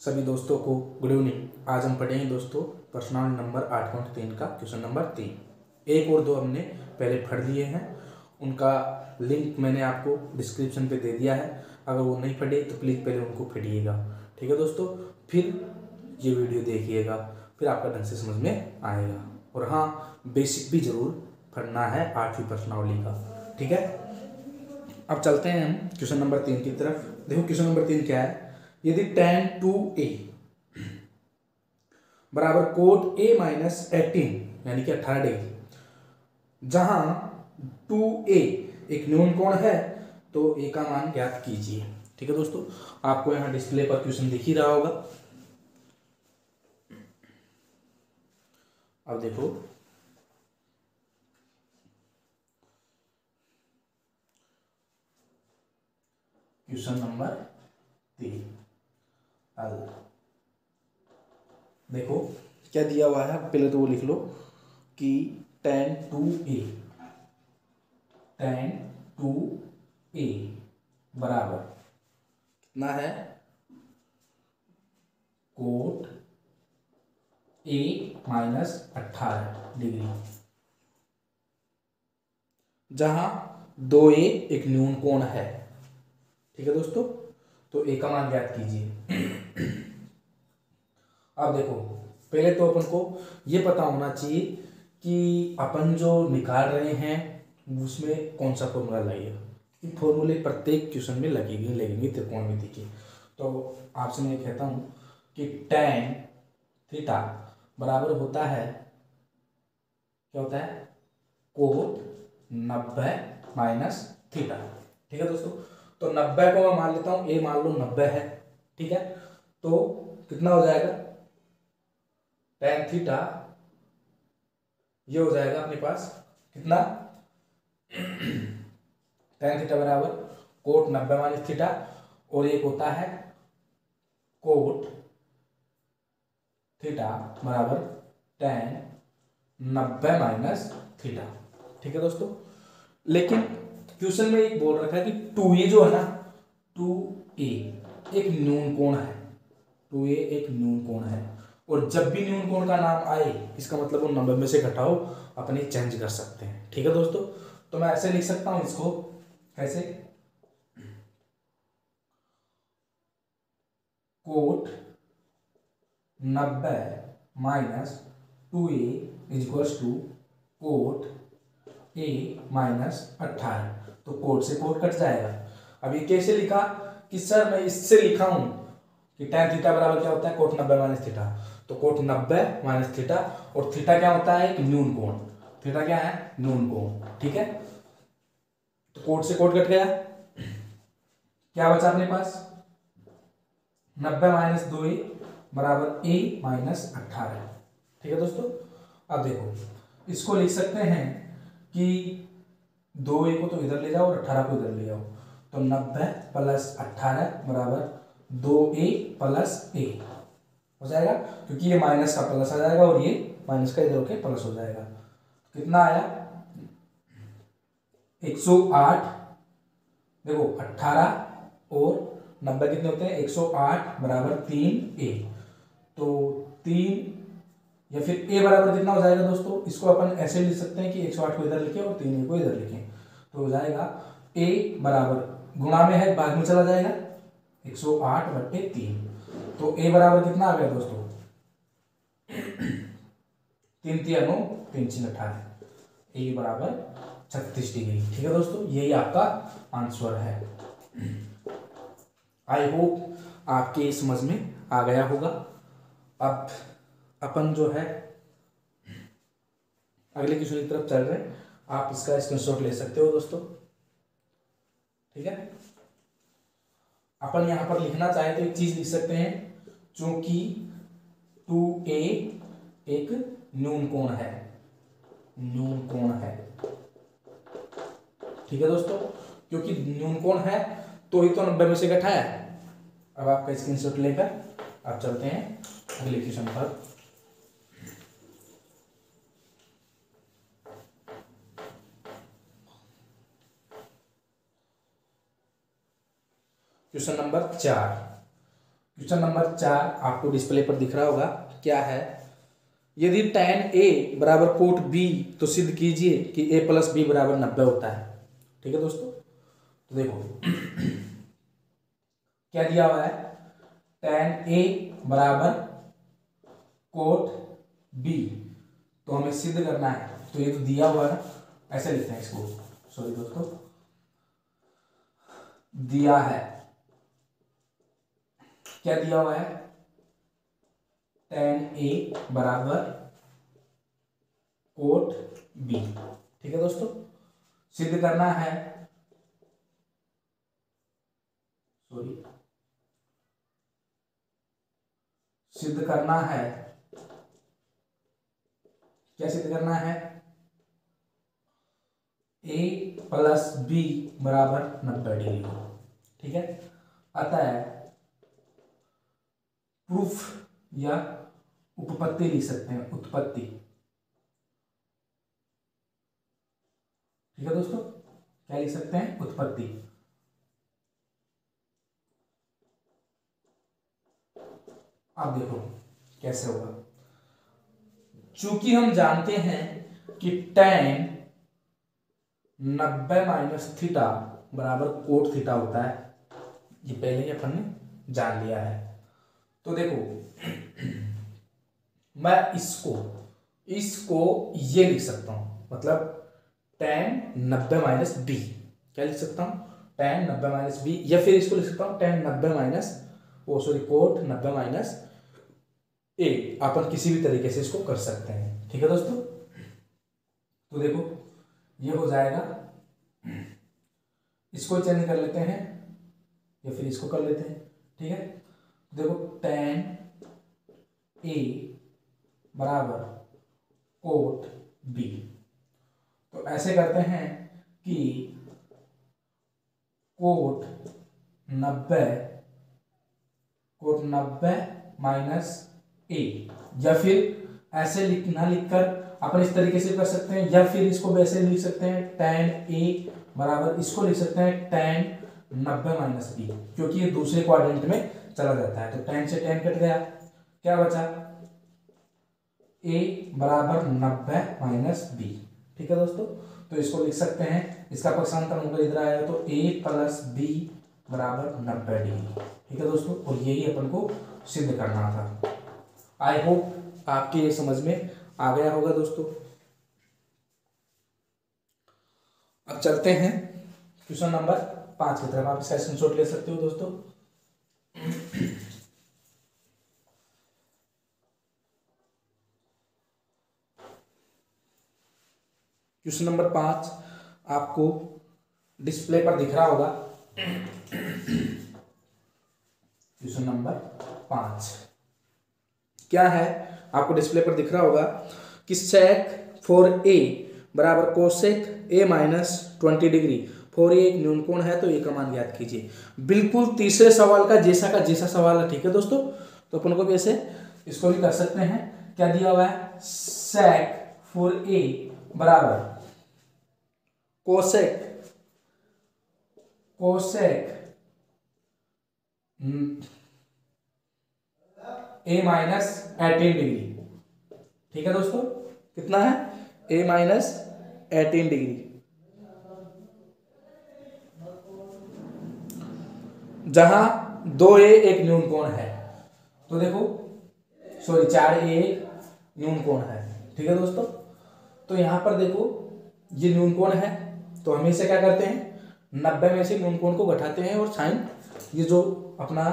सभी दोस्तों को गुड इवनिंग। आज हम पढ़ेंगे दोस्तों प्रश्नावली नंबर 8.3 का क्वेश्चन नंबर 3। एक और दो हमने पहले पढ़ लिए हैं, उनका लिंक मैंने आपको डिस्क्रिप्शन पे दे दिया है। अगर वो नहीं पढ़े तो प्लीज़ पहले उनको पढ़िएगा, ठीक है दोस्तों। फिर ये वीडियो देखिएगा, फिर आपका ढंग से समझ में आएगा। और हाँ, बेसिक भी ज़रूर पढ़ना है 8वीं प्रश्नावली का, ठीक है। अब चलते हैं हम क्वेश्चन नंबर 3 की तरफ। देखो क्वेश्चन नंबर 3 क्या है। यदि tan 2a बराबर कोट a माइनस 18 यानी कि 18 डिग्री, जहां 2a एक न्यून कोण है तो a का मान ज्ञात कीजिए। ठीक है दोस्तों, आपको यहां डिस्प्ले पर क्वेश्चन दिख ही रहा होगा। अब देखो क्वेश्चन नंबर 3। देखो क्या दिया हुआ है, पहले तो वो लिख लो कि tan 2a बराबर कितना है, कोट a माइनस 18 डिग्री, जहां 2a एक न्यून कोण है। ठीक है दोस्तों, तो a का मान ज्ञात कीजिए। अब देखो पहले तो अपन को ये पता होना चाहिए कि अपन जो निकाल रहे हैं उसमें कौन सा फॉर्मूला लगेगा। फॉर्मूले प्रत्येक क्वेश्चन में लगेंगे त्रिकोणमिति के। तो आपसे मैं कहता हूँ कि tan थीटा बराबर होता है, क्या होता है, कोट 90 माइनस थीटा। ठीक है दोस्तों, तो 90 को मैं मान लेता हूँ, ए मान लो 90 है। ठीक है, तो कितना हो जाएगा, tan थीटा ये हो जाएगा अपने पास कितना, tan थीटा बराबर कोट 90 माइनस थीटा, और एक होता है कोट थीटा बराबर tan 90 माइनस थीटा। ठीक है दोस्तों, लेकिन क्वेश्चन में एक बोल रखा है कि 2a जो है ना, 2a एक न्यून कोण है, 2a एक न्यून कोण है। और जब भी न्यून कोण का नाम आए इसका मतलब वो 90 में से घटाओ, अपने चेंज कर सकते हैं। ठीक है दोस्तों, तो मैं ऐसे लिख सकता हूं इसको, ऐसे cot 90 minus 2a is equals to cot a minus 18। तो कोट से कोट कट जाएगा। अब ये कैसे लिखा कि सर मैं इससे लिखा हूं कि tan थीटा बराबर क्या होता है, कोट 90 माइनस थीटा। तो कोट 90 माइनस थीटा, और थीटा क्या होता है, एक न्यून कोण। थीटा क्या है, न्यून कोण। ठीक है, तो कोट से कोट कट गया, क्या बचा अपने पास, 90 माइनस 2a बराबर a माइनस 18। ठीक है दोस्तों, अब देखो इसको लिख सकते हैं कि 2a को तो इधर ले जाओ और 18 को इधर ले जाओ, तो 90 प्लस 18 बराबर 2a प्लस a हो जाएगा, क्योंकि ये माइनस का प्लस आ जाएगा और ये माइनस का इधर होके प्लस हो जाएगा। कितना आया, 108। देखो 18 और 90 कितने होते हैं, 108 बराबर 3a। तो 3 या फिर a बराबर कितना हो जाएगा दोस्तों, इसको अपन ऐसे लिख सकते हैं कि 108 को इधर लिखें और 3a को इधर लिखें। तो हो जाएगा a बराबर, गुणा में है भाग में चला जाएगा, 108 बट्टे 3। तो a बराबर कितना आ गया दोस्तों, 3 3 9 3 6 18, a बराबर 36 डिग्री। ठीक है दोस्तों, यही आपका आंसर है। आई होप आपके समझ में आ गया होगा। अब अपन जो है अगले क्वेश्चन की तरफ चल रहे हैं, आप इसका स्क्रीनशॉट ले सकते हो दोस्तों। ठीक है, अपन यहां पर लिखना चाहे तो एक चीज लिख सकते हैं, चूंकि 2a एक न्यून कोण है, न्यून कोण है। ठीक है दोस्तों, क्योंकि न्यून कोण है तो ही तो 90 में से घटाया है। अब आपका स्क्रीनशॉट लेकर आप चलते हैं अगले क्वेश्चन पर। Question number 4। क्वेश्चन नंबर 4 आपको डिस्प्ले पर दिख रहा होगा, क्या है, यदि tan A बराबर कोट B तो सिद्ध कीजिए कि A प्लस B बराबर 90 होता है। ठीक है दोस्तों, तो देखो क्या दिया हुआ है, tan A बराबर कोट B, तो हमें सिद्ध करना है, तो ये तो दिया हुआ है, ऐसे लिखते हैं इसको, सॉरी दोस्तों, दिया है, क्या दिया हुआ है, tan A बराबर कोट B। ठीक है दोस्तों, सिद्ध करना है, सॉरी, सिद्ध करना है, क्या सिद्ध करना है, A प्लस B बराबर 90 डिग्री। ठीक है, अतः प्रूफ या उपपत्ति लिख सकते हैं, उत्पत्ति। ठीक है दोस्तों, क्या लिख सकते हैं, उत्पत्ति। अब देखो कैसे होगा, चूंकि हम जानते हैं कि tan 90 माइनस थीटा बराबर कोट थीटा होता है, ये पहले ही अपन ने जान लिया है। तो देखो मैं इसको ये लिख सकता हूं, मतलब tan 90 माइनस बी, क्या लिख सकता हूं, tan 90 माइनस बी, या फिर इसको लिख सकता हूं tan 90 माइनस कोट 90 माइनस ए, अपन किसी भी तरीके से इसको कर सकते हैं। ठीक है दोस्तों, तो देखो ये हो जाएगा, इसको चेंज कर लेते हैं या फिर इसको कर लेते हैं। ठीक है, देखो tan A बराबर कोट B, तो ऐसे करते हैं कि कोट 90 माइनस A, या फिर ऐसे लिखना, लिखकर अपन इस तरीके से कर सकते हैं, या फिर इसको वैसे लिख सकते हैं tan A बराबर, इसको लिख सकते हैं tan 90 माइनस बी, क्योंकि ये दूसरे क्वाड्रेंट में चला जाता है, तो tan से tan कट गया, क्या बचा, A बराबर 90 माइनस बी। ठीक है दोस्तों, तो इसको लिख सकते हैं, इसका पक्षांतर होकर इधर आएगा, तो A प्लस बी बराबर 90 डिग्री। ठीक है दोस्तों, और यही अपन को सिद्ध करना था। आई होप आपके ये समझ में आ गया होगा दोस्तों। अब चलते हैं क्वेश्चन नंबर 5 की तरफ, आप इसका स्क्रीनशॉट ले सकते हो दोस्तों। क्वेश्चन नंबर 5 आपको डिस्प्ले पर दिख रहा होगा। क्वेश्चन नंबर 5 क्या है, आपको डिस्प्ले पर दिख रहा होगा कि sec फॉर a बराबर cosec a minus 20 degree for a एक न्यून कोण है, तो a का मान ज्ञात कीजिए। बिल्कुल तीसरे सवाल का जैसा सवाल है। ठीक है दोस्तों, तो अपन को भी ऐसे इसको भी कर सकते हैं। क्या दिया हुआ है, sec फॉर a बराबर कोसेक a माइनस 18 डिग्री। ठीक है दोस्तों, कितना है, a माइनस 18 डिग्री, जहां 2a एक न्यून कोण है, तो देखो सॉरी 4a एक न्यून कोण है। ठीक है दोस्तों, तो यहां पर देखो ये न्यून कोण है, तो हम इसे क्या करते हैं, 90 में से न्यून कोण को घटाते हैं और साइन ये जो अपना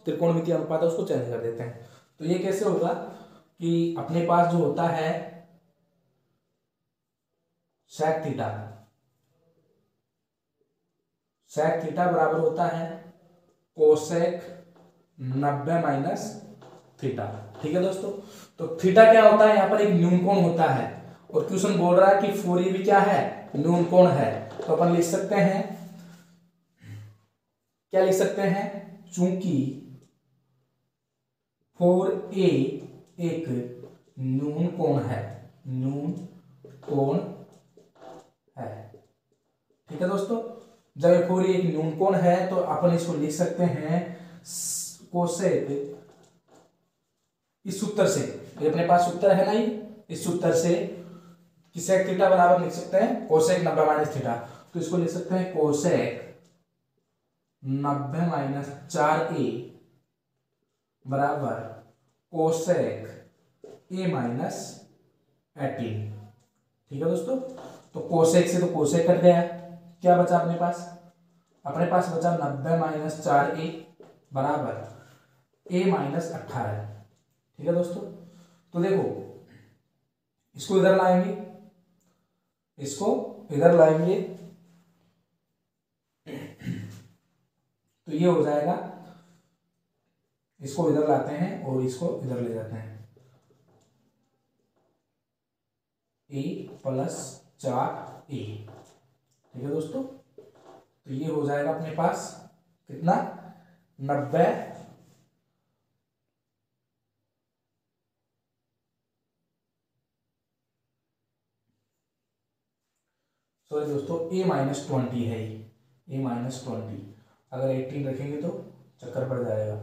त्रिकोणमितीय अनुपात है उसको चेंज कर देते हैं। तो ये कैसे होगा कि अपने पास जो होता है sec थीटा बराबर होता है कोसेक 90 माइनस थीटा। ठीक है दोस्तों, तो थीटा क्या होता है, यहाँ पर एक न्यून कोण होता है, और क्वेश्चन बोल रहा है कि 4a भी क्या है, न्यून कोण है, तो अपन लिख सकते हैं, क्या लिख सकते हैं, चूंकि 4a एक न्यून कोण है, ठीक है दोस्तों, जब 4a एक न्यून कोण है तो अपन इसको लिख सकते हैं कोसेक, इस सूत्र से, ये अपने पास सूत्र है ना, ये इस सूत्र से किसेक थीटा बराबर लिख सकते हैं कोसेक 90 माइनस थीटा। तो इसको लिख सकते हैं कोसेक 90 माइनस 4a बराबर कोसेक a माइनस 18। ठीक है दोस्तों, तो कोसेक से तो कोसेक कट गया, क्या बचा अपने पास? अपने पास बचा 90 माइनस 4a बराबर a माइनस 18। ठीक है दोस्तों, तो देखो इसको इधर लाएंगे, इसको इधर लाएंगे तो ये हो जाएगा, इसको इधर लाते हैं और इसको इधर ले जाते हैं, a प्लस 4a। ठीक है दोस्तों, तो ये हो जाएगा अपने पास कितना 90 सॉरी दोस्तों a माइनस 20 है, ये a माइनस 20। अगर 18 रखेंगे तो चक्कर पड़ जाएगा,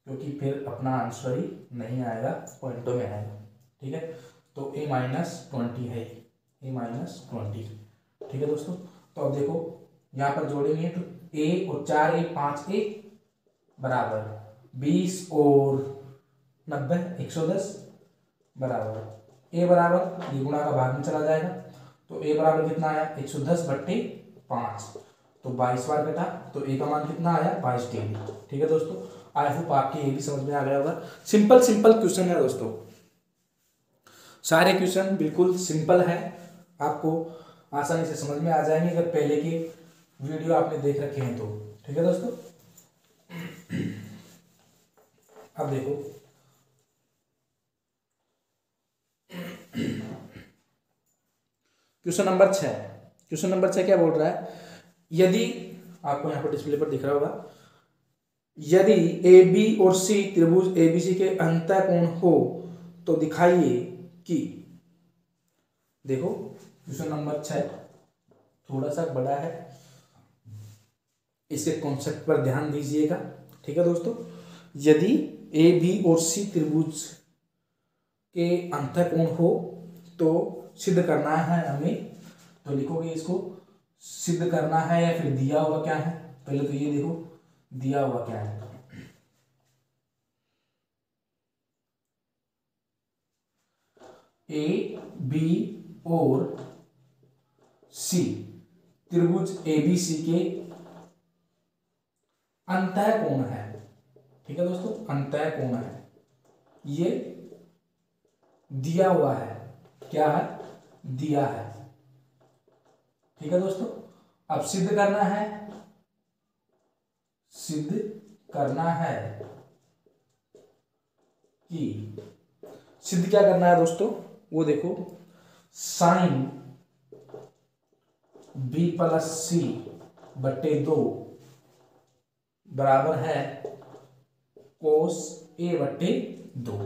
क्योंकि फिर अपना आंसर ही नहीं आएगा, पॉइंटों में आएगा। ठीक है, तो a माइनस 20 है, a माइनस 20। ठीक है दोस्तों, तो अब देखो यहाँ पर जोड़ेंगे तो a और 4a 5a बराबर 20 और 90 110 बराबर a बराबर, ये गुणा का भाग में चला जाएगा, तो a बराबर कितना आया 110 बट्टे 5, तो 22 बार कटा, तो a का मान कितना आया 22 डिग्री। ठीक है दोस्तों, आई होप आपके ये भी समझ में आ गया होगा। सिंपल सिंपल क्वेश्चन है दोस्तों, सारे क्वेश्चन बिल्कुल सिंपल है, आपको आसानी से समझ में आ जाएंगे अगर पहले की वीडियो आपने देख रखे हैं तो। ठीक है दोस्तों, अब देखो क्वेश्चन नंबर 6। क्वेश्चन नंबर 6 क्या बोल रहा है, यदि आपको यहाँ पर डिस्प्ले पर दिख रहा होगा, यदि ए बी और सी त्रिभुज एबीसी के अंतःकोण हो तो दिखाइए कि, देखो क्वेश्चन नंबर 6 थोड़ा सा बड़ा है, इसके कॉन्सेप्ट पर ध्यान दीजिएगा। ठीक है दोस्तों, यदि ए बी और सी त्रिभुज के अंतःकोण हो तो सिद्ध करना है हमें, तो लिखोगे इसको सिद्ध करना है या फिर दिया हुआ क्या है, पहले तो ये देखो दिया हुआ क्या है। ए बी और सी त्रिभुज एबीसी के अंतःकोण है। ठीक है दोस्तों, अंतःकोण है, ये दिया हुआ है, क्या है दिया है। ठीक है दोस्तों, अब सिद्ध करना है, सिद्ध करना है कि, सिद्ध क्या करना है दोस्तों, वो देखो साइन बी प्लस सी बट्टे 2 बराबर है कोस ए बट्टे 2।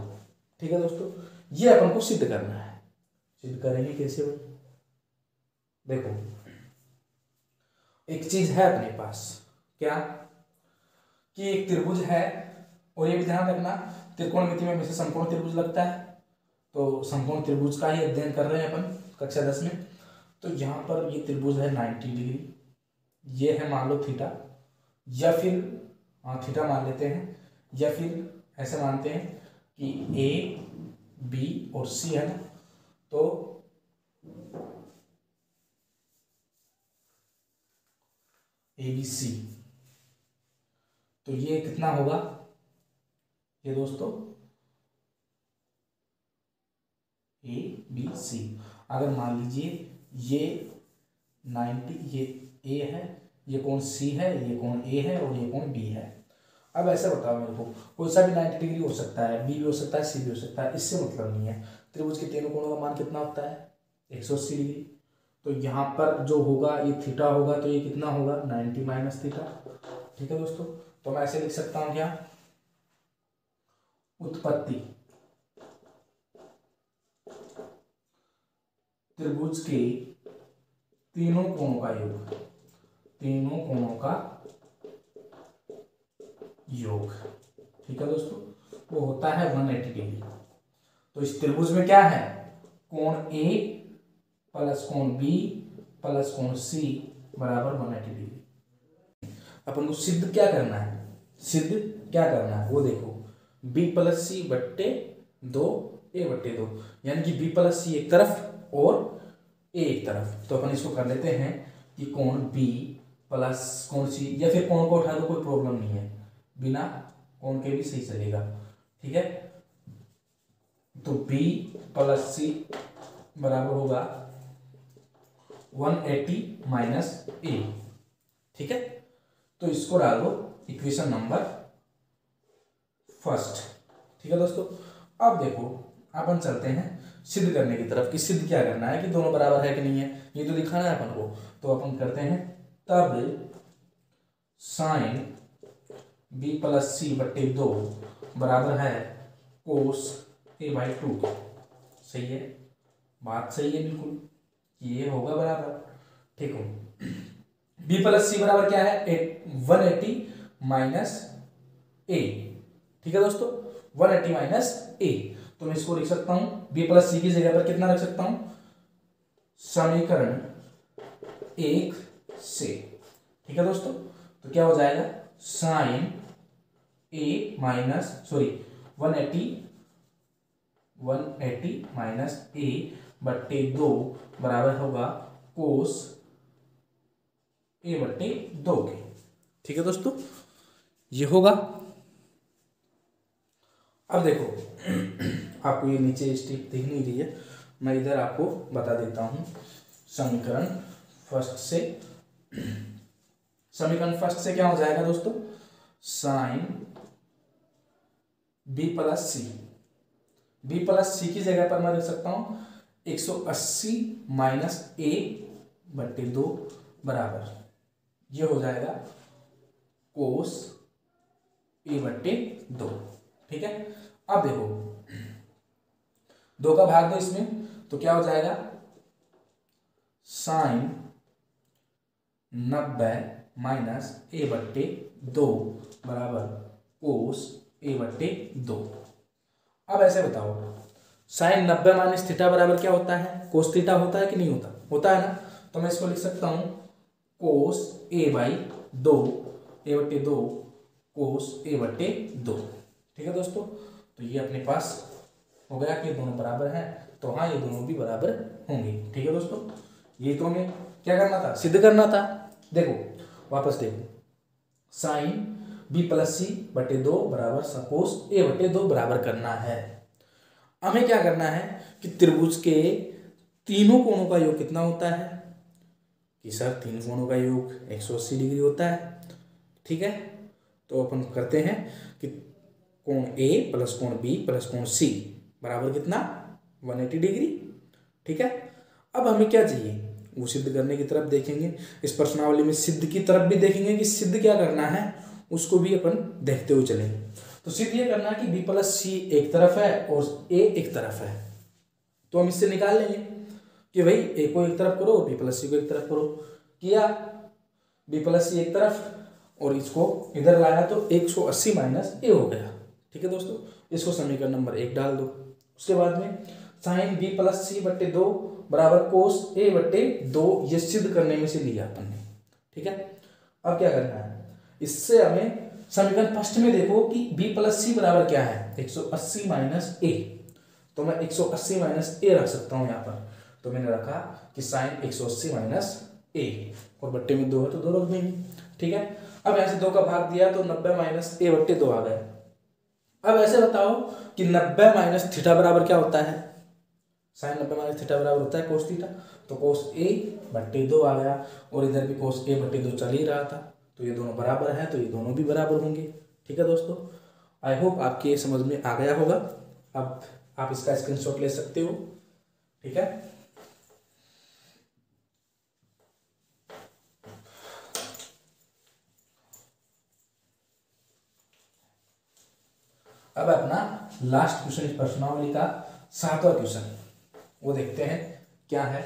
ठीक है दोस्तों, ये अपन को सिद्ध करना है, सिद्ध करेंगे कैसे भाई, देखो एक चीज है अपने पास, क्या कि एक त्रिभुज है, और ये भी ध्यान रखना त्रिकोणमिति में हमेशा समकोण त्रिभुज लगता है, तो समकोण त्रिभुज का ही अध्ययन कर रहे हैं अपन कक्षा 10 में। तो यहाँ पर ये त्रिभुज है 90 डिग्री, ये है मान लो थीटा, या फिर थीटा मान लेते हैं, या फिर ऐसे मानते हैं कि ए बी और सी है ना, तो ए बी सी, तो ये कितना होगा, ये दोस्तों ए बी सी, अगर मान लीजिए ये 90, ये ए है, ये कोण सी है, ये कोण ए है और ये कोण बी है। अब ऐसा बताओ मेरे को, कोई सा भी 90 डिग्री हो सकता है, बी भी हो सकता है, सी भी हो सकता है, इससे मतलब नहीं है। त्रिभुज के तीनों कोणों का मान कितना होता है 180 डिग्री, तो यहाँ पर जो होगा ये थीटा होगा, तो ये कितना होगा 90 माइनस थीटा। ठीक है दोस्तों, तो मैं ऐसे लिख सकता हूँ क्या, उत्पत्ति त्रिभुज के तीनों कोणों का योग, तीनों कोणों का योग। ठीक है दोस्तों, वो होता है 180 डिग्री। तो इस त्रिभुज में क्या है, कोण ए प्लस कोण बी प्लस कोण सी बराबर 180 डिग्री। अपन को सिद्ध क्या करना है, सिद्ध क्या करना है वो देखो, बी प्लस सी बट्टे 2 ए बट्टे 2, यानी कि बी प्लस सी एक तरफ और ए एक तरफ। तो अपन इसको कर लेते हैं कि कोण बी प्लस कोण सी, या फिर कोण को उठा दो, कोई प्रॉब्लम नहीं है, बिना कोण के भी सही चलेगा। ठीक है, तो बी प्लस सी बराबर होगा 180 माइनस ए। ठीक है, तो इसको डाल दो इक्वेशन नंबर फर्स्ट। ठीक है दोस्तों, अब देखो अपन चलते हैं सिद्ध करने की तरफ कि सिद्ध क्या करना है, कि दोनों बराबर है कि नहीं है, ये तो दिखाना है अपन को। तो अपन करते हैं तब साइन बी प्लस सी बट्टे 2 बराबर है कोस ए बाई 2। सही है, बात सही है बिल्कुल, ये होगा बराबर। ठीक हो, बी प्लस सी बराबर क्या है, 180 माइनस ए। ठीक है दोस्तों, 180 माइनस ए। तो मैं इसको लिख सकता हूं बी प्लस सी की जगह पर कितना रख सकता हूं, समीकरण 1 से। ठीक है दोस्तों, तो क्या हो जाएगा, साइन ए माइनस 180 माइनस ए बट्टे 2 बराबर होगा कोस ए बट्टे 2 के। ठीक है दोस्तों, ये होगा। अब देखो आपको ये नीचे स्टेप दिख नहीं रही है, मैं इधर आपको बता देता हूं समीकरण फर्स्ट से। समीकरण फर्स्ट से क्या हो जाएगा दोस्तों, साइन बी प्लस सी की जगह पर मैं रख सकता हूं 180 माइनस ए बट्टे 2 बराबर, ये हो जाएगा कोस ए बट्टे 2। ठीक है, अब देखो 2 का भाग दो इसमें, तो क्या हो जाएगा, साइन 90 माइनस ए बट्टे 2 बराबर कोस ए बट्टे 2। अब ऐसे बताओ, साइन 90 माइनस थीटा बराबर क्या होता है, कोस थीटा होता है कि नहीं होता, होता है ना। तो मैं इसको लिख सकता हूं कोस ए बाई 2 ए बट्टे 2 कोस ए बट्टे 2। ठीक है दोस्तों, तो ये अपने पास हो गया कि दोनों बराबर हैं, तो हाँ ये दोनों भी बराबर होंगे। ठीक है दोस्तों, ये तो हमें क्या करना था, सिद्ध करना था। देखो वापस देखो, साइन बी प्लस सी बट्टे 2 बराबर कोस ए बट्टे 2 बराबर करना है। हमें क्या करना है कि त्रिभुज के तीनों कोणों का योग कितना होता है, कि सर तीन कोणों का योग 180 डिग्री होता है। ठीक है, तो अपन करते हैं कि कोण ए प्लस कोण बी प्लस कोण सी बराबर कितना, 180 डिग्री। ठीक है, अब हमें क्या चाहिए, वो सिद्ध करने की तरफ देखेंगे, इस प्रश्नावली में सिद्ध की तरफ भी देखेंगे कि सिद्ध क्या करना है, उसको भी अपन देखते हुए चलेंगे। तो सिद्ध ये करना है कि बी प्लस सी एक तरफ है और ए एक तरफ है, तो हम इससे निकाल लेंगे कि भाई ए को एक तरफ करो, बी प्लस सी को एक तरफ करो। किया, बी प्लस सी एक तरफ और इसको इधर लाया तो 180 माइनस ए हो गया। ठीक है दोस्तों, इसको समीकरण नंबर 1 डाल दो। उसके बाद में साइन बी प्लस सी बट्टे 2 बराबर कोस ए बट्टे 2, ये सिद्ध करने में से लिया अपन ने। ठीक है, अब क्या करना है, इससे हमें समीकरण फर्स्ट में देखो कि b प्लस सी बराबर क्या है, 180 माइनस ए। तो मैं 180 माइनस ए रख सकता हूं यहाँ पर, तो मैंने रखा कि साइन 180 माइनस ए, और बट्टे में 2 है तो 2 रख देंगे। ठीक है, अब यहाँ से 2 का भाग दिया तो 90 माइनस ए बट्टे 2 आ गए। अब ऐसे बताओ कि 90 माइनस थीटा बराबर क्या होता है, साइन 90 माइनस थीटा बराबर होता है कोस थीटा, तो कोस ए बट्टे 2 आ गया, और इधर भी कोस ए बट्टे 2 चल ही रहा था, तो ये दोनों बराबर है, तो ये दोनों भी बराबर होंगे। ठीक है दोस्तों, आई होप आपके ये समझ में आ गया होगा। अब आप इसका स्क्रीनशॉट ले सकते हो। ठीक है, अब अपना लास्ट क्वेश्चन इस प्रश्नावली का 7वां क्वेश्चन, वो देखते हैं क्या है।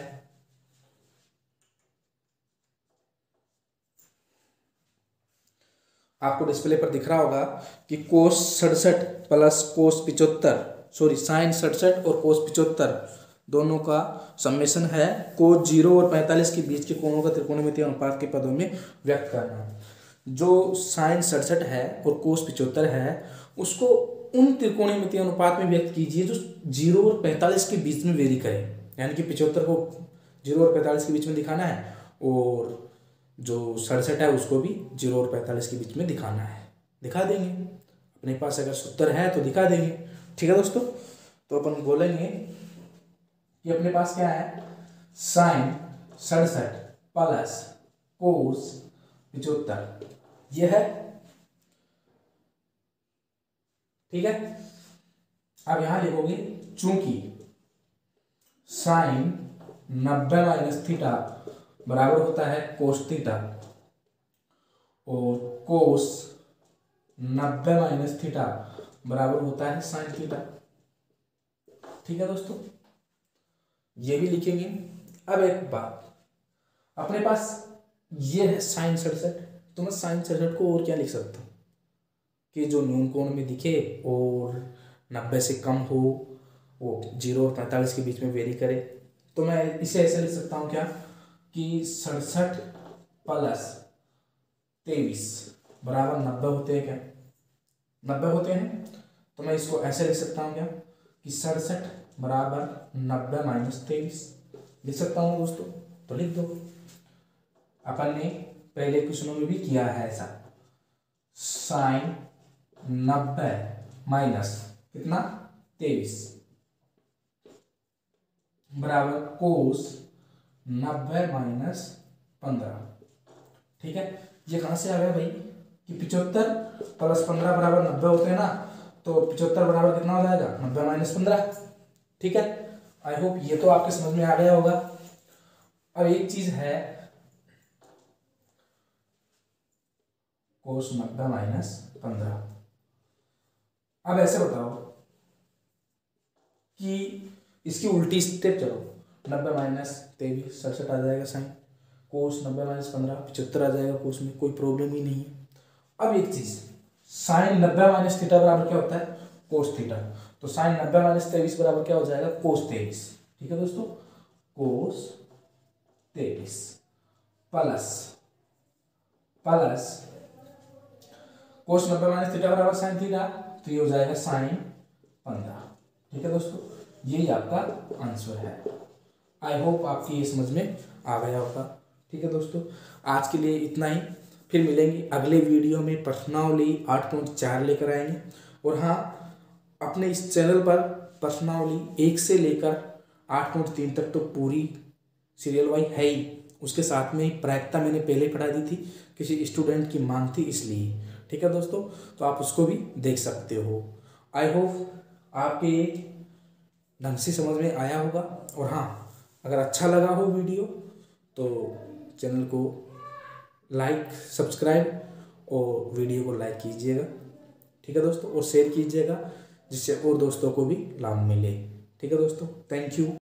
आपको डिस्प्ले पर दिख रहा होगा कि कोस 67 प्लस कोस 75, सॉरी साइन 67 और कोस 75 दोनों का समेशन है कोस 0 और 45 के बीच के कोणों का त्रिकोणमितीय अनुपात के पदों में व्यक्त करना। जो साइन 67 है और कोस 75 है उसको उन त्रिकोणमितीय अनुपात में व्यक्त कीजिए जो 0 और 45 के बीच में वेरी करे, यानी कि 75 को 0 और 45 के बीच में दिखाना है और जो 67 है उसको भी 0 और 45 के बीच में दिखाना है। दिखा देंगे, अपने पास अगर सूत्र है तो दिखा देंगे। ठीक है दोस्तों, तो अपन बोलेंगे कि अपने पास क्या है, साइन 67 प्लस कोस 75 यह है। ठीक है, अब यहां लिखोगे चूंकि साइन 90 माइनस थीटा बराबर होता है कोस थीटा और कोस 90 माइनस थीटा बराबर होता है साइन थीटा। ठीक है दोस्तों, ये भी लिखेंगे। अब एक बात, अपने पास ये है साइन 67, तो मैं साइन 67 को और क्या लिख सकता हूँ कि जो न्यून कोण में दिखे और 90 से कम हो, वो 0 और 45 के बीच में वेरी करे। तो मैं इसे ऐसे लिख सकता हूँ क्या कि 67 प्लस 23 बराबर 90 होते हैं क्या, 90 होते हैं। तो मैं इसको ऐसे लिख सकता हूँ क्या कि 67 बराबर 90 माइनस 23 लिख सकता हूँ दोस्तों, तो लिख दो। अपन ने पहले क्वेश्चनों में भी किया है ऐसा, साइन 90 माइनस कितना 23 बराबर कोस 90 माइनस 15। ठीक है, ये कहाँ से आ गया भाई कि 75 प्लस 15 बराबर 90 होते हैं ना, तो 75 बराबर कितना हो जाएगा 90 माइनस 15। ठीक है, आई होप ये तो आपके समझ में आ गया होगा। अब एक चीज है, कोस 90 माइनस 15। अब ऐसे बताओ कि इसकी उल्टी स्टेप चलो, 90 माइनस 23 67 आ जाएगा साइन, कोस 90 माइनस 15 75 आ जाएगा कोस में, कोई प्रॉब्लम ही नहीं है। अब एक चीज, साइन 90 माइनस थीटा बराबर क्या होता है कोस थीटा, तो साइन 90 माइनस 23 बराबर क्या हो जाएगा कोस 23। ठीक है दोस्तों, कोस 23 प्लस कोस 90 माइनस थीटा बराबर साइन थीटा, तो ये हो जाएगा साइन 15। ठीक है दोस्तों, यही आपका आंसर है। आई होप आपकी ये समझ में आ गया होगा। ठीक है दोस्तों, आज के लिए इतना ही, फिर मिलेंगे अगले वीडियो में। प्रश्नावली 8.4 लेकर आएंगे। और हाँ, अपने इस चैनल पर प्रश्नावली 1 से लेकर 8.3 तक तो पूरी सीरियल वाइज है ही, उसके साथ में ही प्रायिकता मैंने पहले पढ़ा दी थी, किसी स्टूडेंट की मांग थी इसलिए। ठीक है दोस्तों, तो आप उसको भी देख सकते हो। आई होप आपके ढंग से समझ में आया होगा। और हाँ, अगर अच्छा लगा हो वीडियो तो चैनल को लाइक सब्सक्राइब और वीडियो को लाइक कीजिएगा। ठीक है दोस्तों, और शेयर कीजिएगा जिससे और दोस्तों को भी लाभ मिले। ठीक है दोस्तों, थैंक यू।